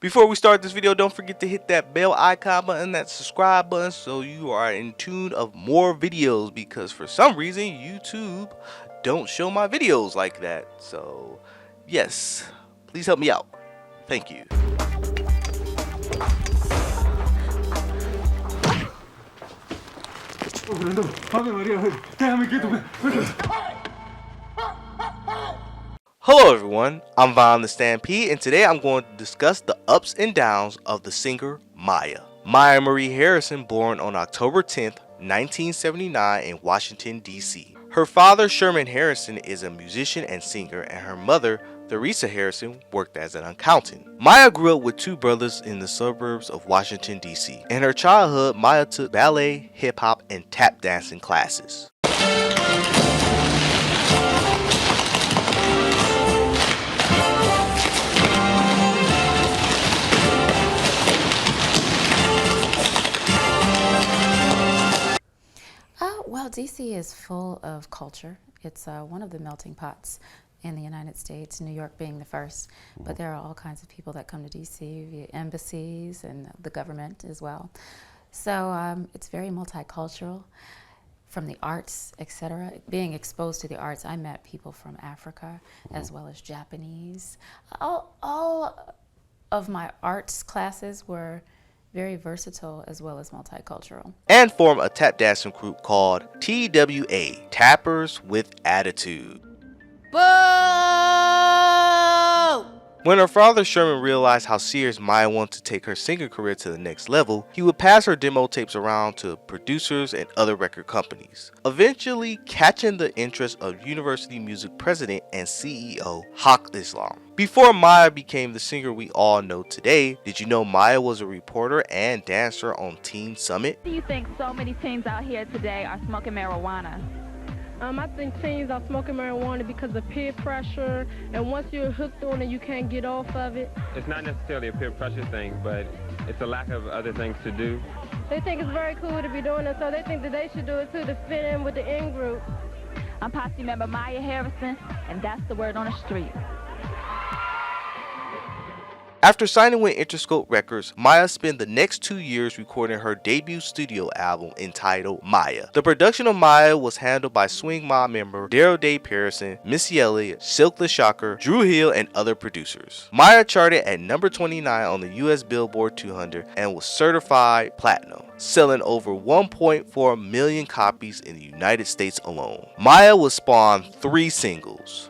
Before we start this video, don't forget to hit that bell icon button, that subscribe button, so you are in tune of more videos, because for some reason YouTube don't show my videos like that. So yes, please help me out. Thank you. Hello everyone, I'm Von the Stampede, and today I'm going to discuss the ups and downs of the singer Mya. Mya Marie Harrison, born on October 10th, 1979 in Washington D.C. Her father, Sherman Harrison, is a musician and singer, and her mother, Theresa Harrison, worked as an accountant. Mya grew up with two brothers in the suburbs of Washington D.C. In her childhood, Mya took ballet, hip-hop, and tap dancing classes. Well, DC is full of culture. It's one of the melting pots in the United States, New York being the first. But there are all kinds of people that come to DC via embassies and the government as well. So it's very multicultural, from the arts, etc. Being exposed to the arts, I met people from Africa as well as Japanese. All of my arts classes were very versatile as well as multicultural. And formed a tap dancing group called TWA, Tappers with Attitude. Boo! When her father Sherman realized how serious Mya wanted to take her singing career to the next level, he would pass her demo tapes around to producers and other record companies, eventually catching the interest of University Music president and CEO Haq Islam. Before Mya became the singer we all know today, did you know Mya was a reporter and dancer on Teen Summit? Do you think so many teens out here today are smoking marijuana? I think teens are smoking marijuana because of peer pressure, and once you're hooked on it, you can't get off of it. It's not necessarily a peer pressure thing, but it's a lack of other things to do. They think it's very cool to be doing it, so they think that they should do it too, to fit in with the in-group. I'm posse member Mya Harrison, and that's the word on the street. After signing with Interscope Records, Mya spent the next 2 years recording her debut studio album entitled Mya. The production of Mya was handled by Swing Mob member Daryl Day Pearson, Missy Elliott, Silk the Shocker, Drew Hill, and other producers. Mya charted at number 29 on the US Billboard 200 and was certified platinum, selling over 1.4 million copies in the United States alone. Mya would spawn 3 singles.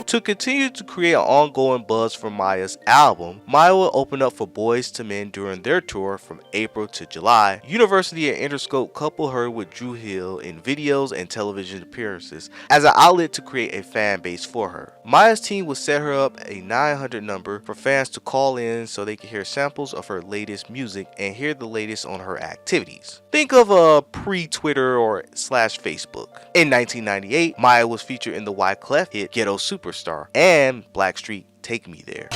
To continue to create an ongoing buzz for Mya's album, Mya will open up for Boyz II Men during their tour from April to July. University and Interscope coupled her with Drew Hill in videos and television appearances as an outlet to create a fan base for her. Mya's team would set her up a 900 number for fans to call in so they could hear samples of her latest music and hear the latest on her activities. Think of a pre-Twitter or /Facebook. In 1998, Mya was featured in the Wyclef hit Ghetto Superstar and Blackstreet Take Me There.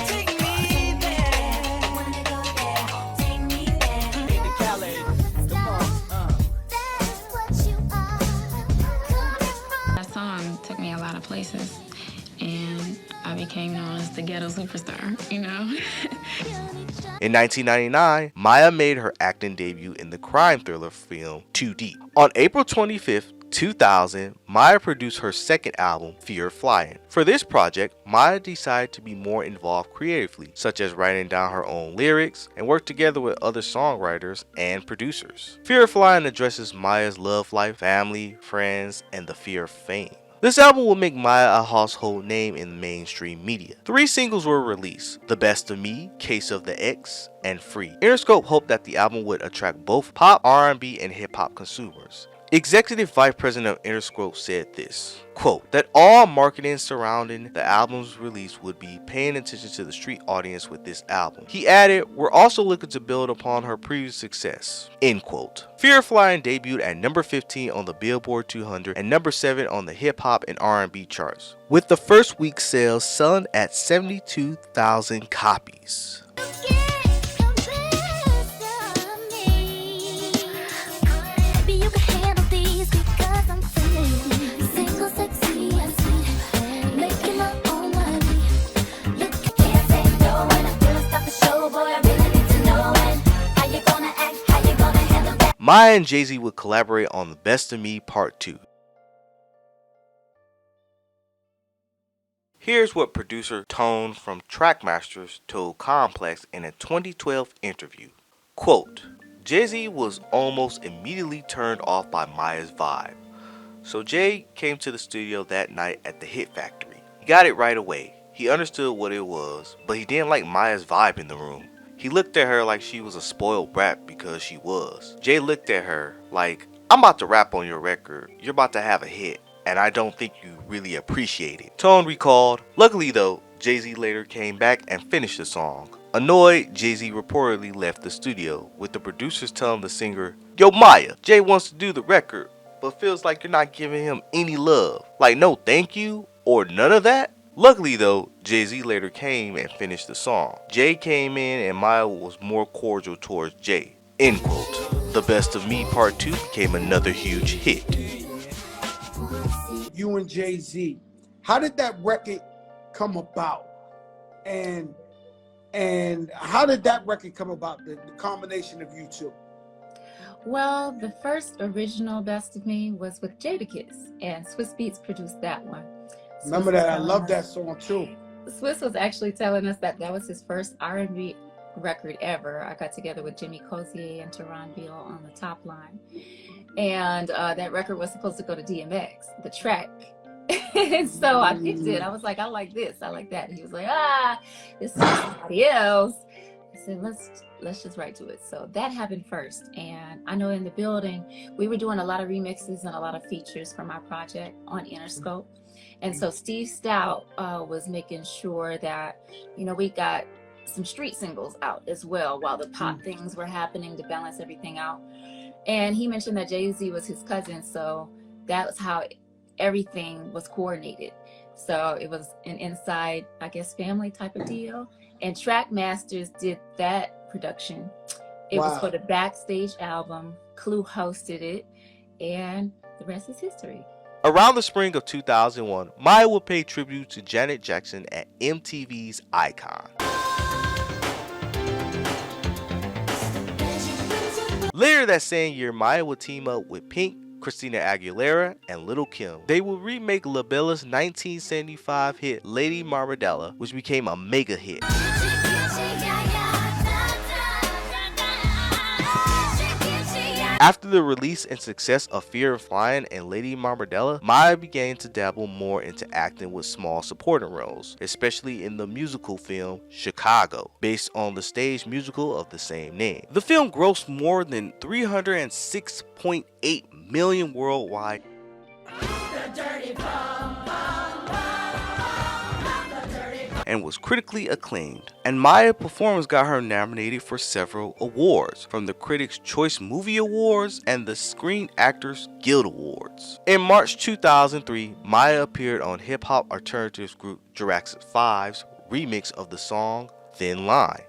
That song took me a lot of places, and I became known as the Ghetto Superstar, you know? In 1999, Mya made her acting debut in the crime thriller film 2 Deep. On April 25th, 2000, Mya produced her second album, Fear of Flying. For this project, Mya decided to be more involved creatively, such as writing down her own lyrics and work together with other songwriters and producers. Fear of Flying addresses Mya's love life, family, friends, and the fear of fame. This album will make Mya a household name in the mainstream media. 3 singles were released: The Best of Me, Case of the X, and Free. Interscope hoped that the album would attract both pop, R&B, and hip-hop consumers. Executive Vice President of Interscope said this, quote, that all marketing surrounding the album's release would be paying attention to the street audience with this album. He added, we're also looking to build upon her previous success, end quote. Fear of Flying debuted at number 15 on the Billboard 200 and number 7 on the hip hop and R&B charts, with the first week sales selling at 72,000 copies. Mya and Jay-Z would collaborate on The Best of Me Part 2. Here's what producer Tone from Trackmasters told Complex in a 2012 interview. Quote, Jay-Z was almost immediately turned off by Mya's vibe. So Jay came to the studio that night at the Hit Factory. He got it right away. He understood what it was, but he didn't like Mya's vibe in the room. He looked at her like she was a spoiled brat because she was. Jay looked at her like, I'm about to rap on your record. You're about to have a hit, and I don't think you really appreciate it. Tone recalled, luckily though, Jay-Z later came back and finished the song. Annoyed, Jay-Z reportedly left the studio, with the producers telling the singer, Yo Mya, Jay wants to do the record, but feels like you're not giving him any love. Like no thank you, or none of that? Luckily though, Jay-Z later came and finished the song. Jay came in and Mya was more cordial towards Jay. End quote. The Best of Me Part 2 became another huge hit. You and Jay-Z, how did that record come about? And how did that record come about, the combination of you two? Well, the first original Best of Me was with Jadakiss, and Swiss Beats produced that one. Remember that? I love that song too. Swiss was actually telling us that was his first R&B record ever. I got together with Jimmy Cozier and Teron Beal on the top line. And that record was supposed to go to DMX, the track. And so I picked it. I was like, I like this, I like that. And he was like, this is somebody else. I said, let's just write to it. So that happened first. And I know in the building, we were doing a lot of remixes and a lot of features for my project on Interscope. And so Steve Stout was making sure that, we got some street singles out as well while the pop things were happening to balance everything out. And he mentioned that Jay-Z was his cousin. So that was how everything was coordinated. So it was an inside, I guess, family type of deal. And Trackmasters did that production. It was for the Backstage album. Clue hosted it. And the rest is history. Around the spring of 2001, Mya would pay tribute to Janet Jackson at MTV's Icon. Later that same year, Mya would team up with Pink, Christina Aguilera, and Lil' Kim. They would remake LaBella's 1975 hit Lady Marmalade, which became a mega hit. After the release and success of Fear of Flying and Lady Marmalade, Mya began to dabble more into acting with small supporting roles, especially in the musical film Chicago, based on the stage musical of the same name. The film grossed more than $306.8 million worldwide. And was critically acclaimed. And Mya's performance got her nominated for several awards, from the Critics' Choice Movie Awards and the Screen Actors Guild Awards. In March 2003, Mya appeared on hip-hop alternatives group Jurassic 5's remix of the song Thin Line.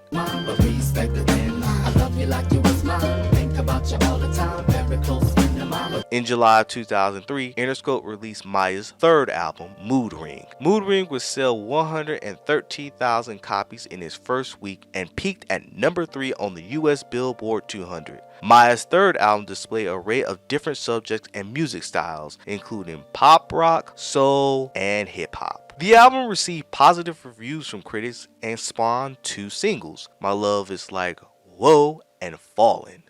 In July of 2003, Interscope released Mya's third album, Mood Ring. Mood Ring would sell 113,000 copies in its first week and peaked at number 3 on the US Billboard 200. Mya's third album displayed an array of different subjects and music styles, including pop rock, soul, and hip hop. The album received positive reviews from critics and spawned 2 singles, My Love Is Like Whoa and Fallin'.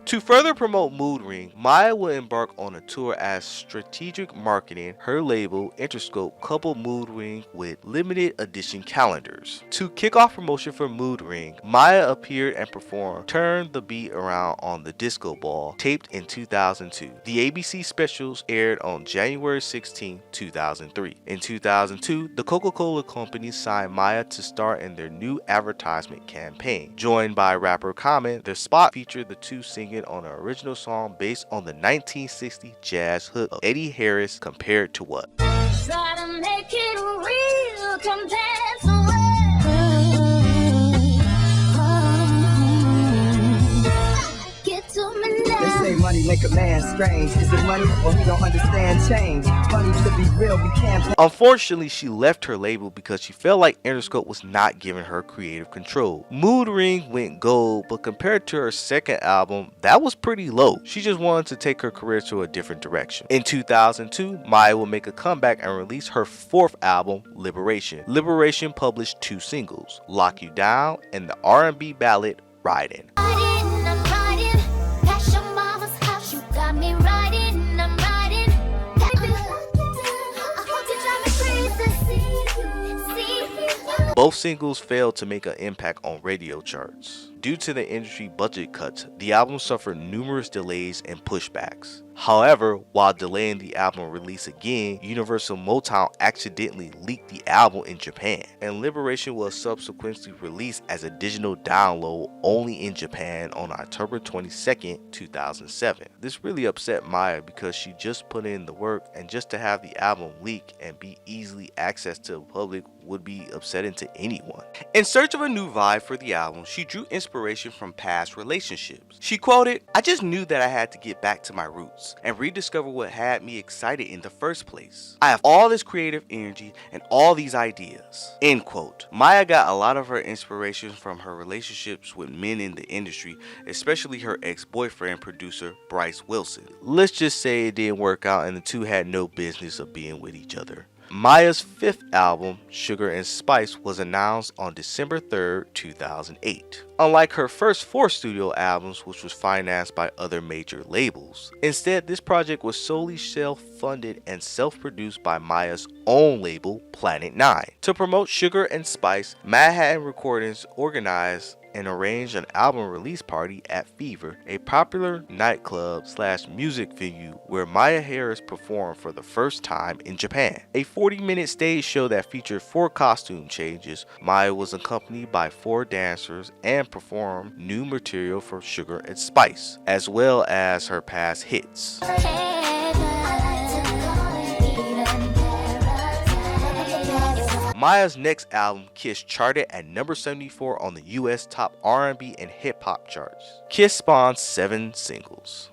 To further promote Mood Ring, Mya will embark on a tour as strategic marketing. Her label, Interscope, coupled Mood Ring with limited edition calendars. To kick off promotion for Mood Ring, Mya appeared and performed Turn the Beat Around on the Disco Ball, taped in 2002. The ABC specials aired on January 16, 2003. In 2002, the Coca-Cola Company signed Mya to star in their new advertisement campaign. Joined by rapper Common, their spot featured the two singing on an original song based on the 1960 jazz hook of Eddie Harris, Compared to What. Try to make it real compared to what? Get to me now. money make a man strange? Is it money or he don't understand change? Money to be real, we can't play. Unfortunately, she left her label because she felt like Interscope was not giving her creative control. Mood Ring went gold, but compared to her second album, that was pretty low. She just wanted to take her career to a different direction. In 2002, Mya would make a comeback and release her fourth album, Liberation. Liberation published 2 singles, Lock You Down and the R&B ballad, Riding. Both singles failed to make an impact on radio charts. Due to the industry budget cuts, the album suffered numerous delays and pushbacks. However, while delaying the album release again, Universal Motown accidentally leaked the album in Japan, and Liberation was subsequently released as a digital download only in Japan on October 22nd, 2007. This really upset Mya because she just put in the work, and just to have the album leak and be easily accessed to the public would be upsetting to anyone. In search of a new vibe for the album, she drew inspiration from past relationships. She quoted, "I just knew that I had to get back to my roots and rediscover what had me excited in the first place. I have all this creative energy and all these ideas." End quote. Mya got a lot of her inspiration from her relationships with men in the industry, especially her ex-boyfriend producer Bryce Wilson. Let's just say it didn't work out and the two had no business of being with each other. Mya's fifth album, Sugar and Spice, was announced on December 3rd, 2008. Unlike her first 4 studio albums, which was financed by other major labels, instead this project was solely self-funded and self-produced by Mya's own label, Planet 9. To promote Sugar and Spice, Manhattan Recordings organized and arranged an album release party at Fever, a popular nightclub / music venue where Mya Harris performed for the first time in Japan. A 40-minute stage show that featured 4 costume changes. Mya was accompanied by 4 dancers and performed new material for Sugar and Spice, as well as her past hits. Mya's next album, Kiss, charted at number 74 on the US top R&B and hip hop charts. Kiss spawned 7 singles.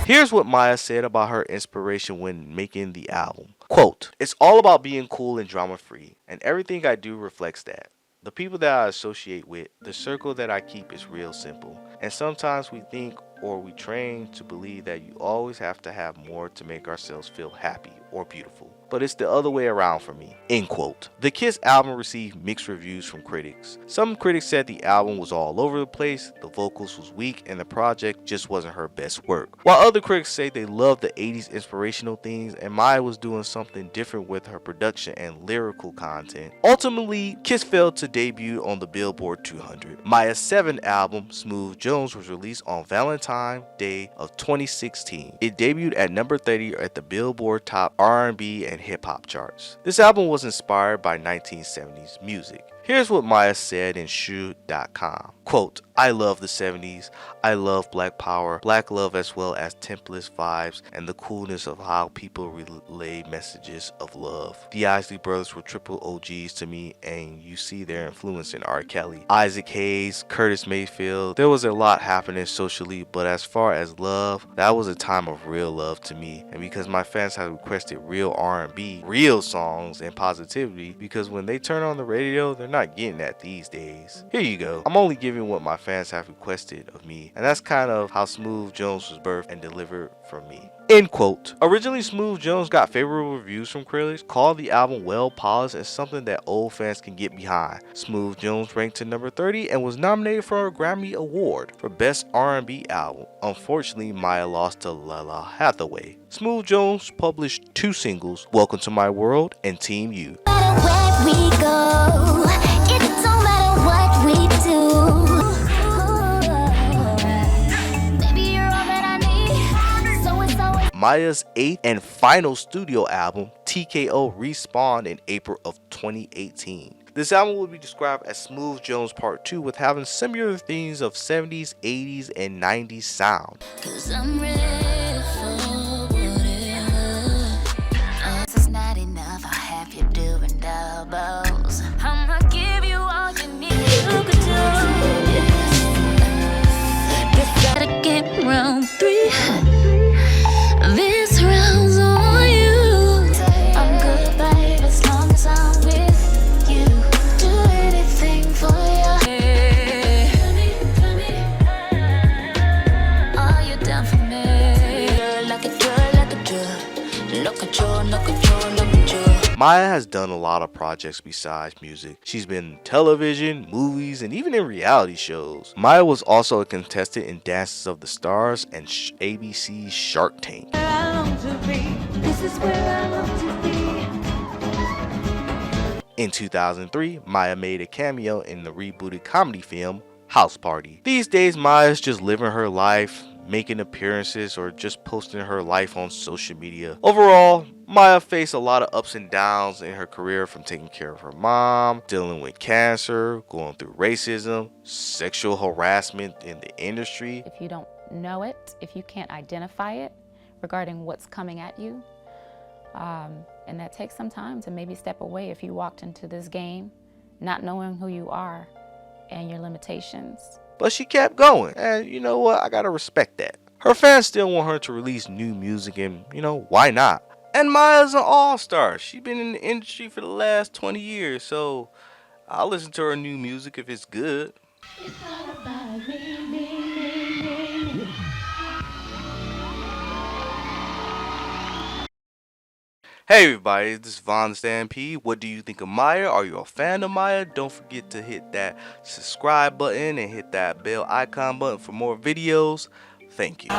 Here's what Mya said about her inspiration when making the album. Quote, "It's all about being cool and drama-free, and everything I do reflects that. The people that I associate with, the circle that I keep is real simple. And sometimes we think or we train to believe that you always have to have more to make ourselves feel happy or beautiful. But it's the other way around for me." End quote. The Kiss album received mixed reviews from critics. Some critics said the album was all over the place, the vocals was weak, and the project just wasn't her best work. While other critics say they loved the 80s inspirational things and Mya was doing something different with her production and lyrical content. Ultimately, Kiss failed to debut on the Billboard 200. Mya's 7th album, Smooth Jones, was released on Valentine's Day of 2016. It debuted at number 30 at the Billboard top R&B and hip-hop charts. This album was inspired by 1970s music. Here's what Mya said in Shoe.com. Quote, "I love the 70s. I love black power, black love, as well as template vibes and the coolness of how people relay messages of love. The Isley Brothers were triple OGs to me, and you see their influence in R. Kelly, Isaac Hayes, Curtis Mayfield. There was a lot happening socially, but as far as love, that was a time of real love to me. And because my fans have requested real R&B, real songs, and positivity, because when they turn on the radio, they're not getting that these days. Here you go. I'm only giving what my fans have requested of me." And that's kind of how Smooth Jones was birthed and delivered from me. End quote. Originally, Smooth Jones got favorable reviews from critics, called the album well polished and something that old fans can get behind. Smooth Jones ranked to number 30 and was nominated for a Grammy Award for Best R&B Album. Unfortunately, Mya lost to Lalah Hathaway. Smooth Jones published 2 singles, Welcome to My World and Team You. Mya's 8th and final studio album, TKO respawned in April of 2018. This album will be described as Smooth Jones Part 2 with having similar themes of 70s, 80s, and 90s sound. Cause I'm ready for whatever. This is not enough, I have you doing doubles. I'ma give you all you need. You could do this. Just gotta get round 3. This round's on you. I'm good, babe, as long as I'm with you. Do anything for you. Are you down for me? Like a drug, like a drug. No control, no control, no control. Mya has done a lot of projects besides music. She's been in television, movies, and even in reality shows. Mya was also a contestant in Dances of the Stars and ABC's Shark Tank. This is where I want to be. In 2003, Mya made a cameo in the rebooted comedy film House Party. These days, Mya is just living her life, making appearances, or just posting her life on social media. Overall, Mya faced a lot of ups and downs in her career, from taking care of her mom, dealing with cancer, going through racism, sexual harassment in the industry. If you don't know it, if you can't identify it regarding what's coming at you, and that takes some time to maybe step away if you walked into this game not knowing who you are and your limitations. But she kept going, and you know what? I gotta respect that. Her fans still want her to release new music, and you know, why not? And Mya's an all-star. She's been in the industry for the last 20 years, so I'll listen to her new music if it's good. Hey everybody, this is Von the Stampede. What do you think of Mya? Are you a fan of Mya? Don't forget to hit that subscribe button and hit that bell icon button for more videos. Thank you.